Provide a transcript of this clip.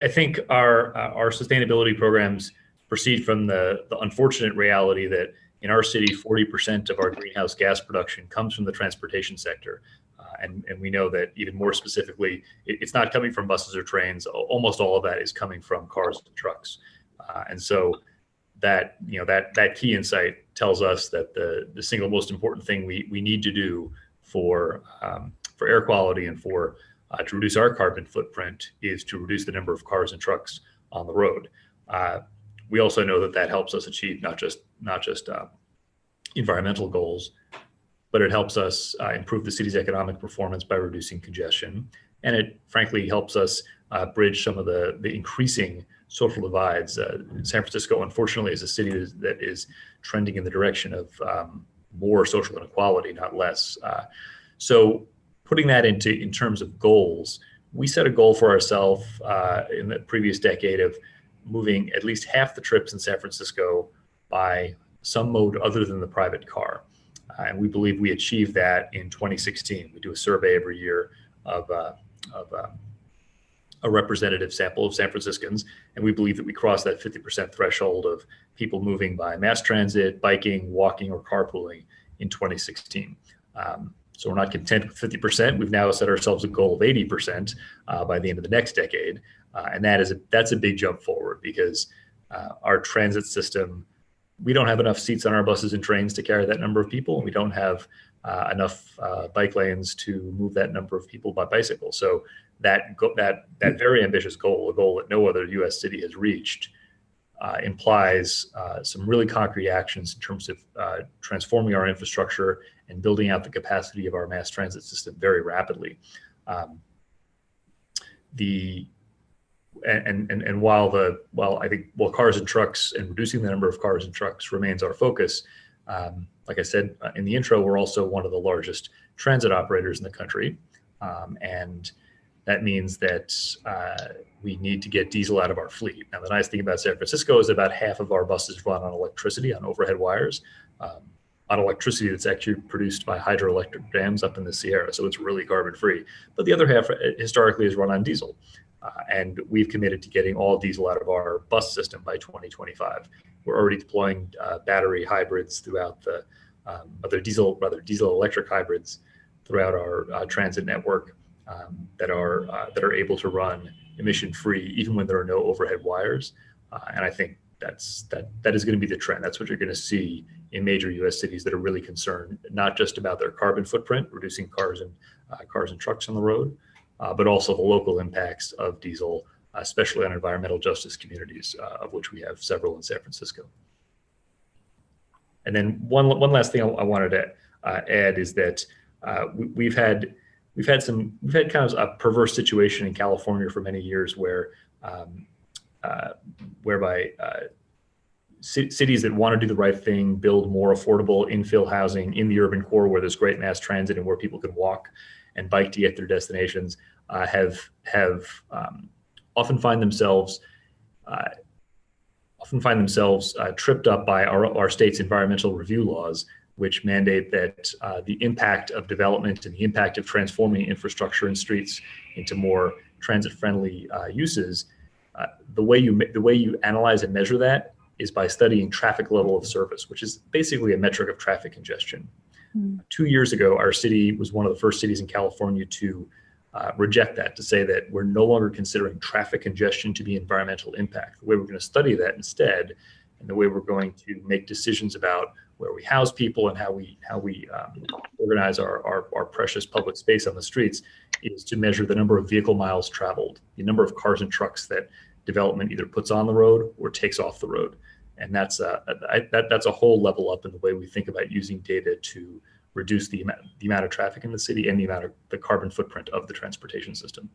I think our sustainability programs proceed from the unfortunate reality that in our city, 40% of our greenhouse gas production comes from the transportation sector. And we know that even more specifically, it's not coming from buses or trains. Almost all of that is coming from cars and trucks. And so that key insight tells us that the single most important thing we need to do for air quality and to reduce our carbon footprint is to reduce the number of cars and trucks on the road. We also know that helps us achieve not just environmental goals, but it helps us improve the city's economic performance by reducing congestion. And it frankly helps us bridge some of the increasing social divides. San Francisco, unfortunately, is a city that is trending in the direction of more social inequality, not less. So putting that in terms of goals, we set a goal for ourselves in the previous decade of moving at least half the trips in San Francisco by some mode other than the private car. And we believe we achieved that in 2016. We do a survey every year of a representative sample of San Franciscans, and we believe that we crossed that 50% threshold of people moving by mass transit, biking, walking, or carpooling in 2016. So we're not content with 50%. We've now set ourselves a goal of 80% by the end of the next decade, and that's a big jump forward because our transit system, we don't have enough seats on our buses and trains to carry that number of people, and we don't have enough bike lanes to move that number of people by bicycle. So that very ambitious goal, a goal that no other U.S. city has reached, implies some really concrete actions in terms of transforming our infrastructure and building out the capacity of our mass transit system very rapidly. While cars and trucks and reducing the number of cars and trucks remains our focus, like I said in the intro, we're also one of the largest transit operators in the country, and that means that we need to get diesel out of our fleet. Now, the nice thing about San Francisco is about half of our buses run on electricity, on overhead wires, on electricity that's actually produced by hydroelectric dams up in the Sierra, so it's really carbon-free. But the other half historically is run on diesel. And we've committed to getting all diesel out of our bus system by 2025. We're already deploying battery hybrids throughout diesel electric hybrids throughout our transit network that are able to run emission-free even when there are no overhead wires. And I think that is going to be the trend. That's what you're going to see in major U.S. cities that are really concerned not just about their carbon footprint, reducing cars and trucks on the road, but also the local impacts of diesel, especially on environmental justice communities, of which we have several in San Francisco. And then one last thing I wanted to add is that we've had kind of a perverse situation in California for many years whereby cities that want to do the right thing build more affordable infill housing in the urban core where there's great mass transit and where people can walk and bike to get their destinations, have often find themselves tripped up by our state's environmental review laws, which mandate that the impact of development and the impact of transforming infrastructure and streets into more transit-friendly uses, the way you analyze and measure that is by studying traffic level of service, which is basically a metric of traffic congestion. 2 years ago, our city was one of the first cities in California to reject that, to say that we're no longer considering traffic congestion to be environmental impact. The way we're going to study that instead, and the way we're going to make decisions about where we house people and how we organize our precious public space on the streets, is to measure the number of vehicle miles traveled, the number of cars and trucks that development either puts on the road or takes off the road. And that's a whole level up in the way we think about using data to reduce the amount of traffic in the city and the carbon footprint of the transportation system.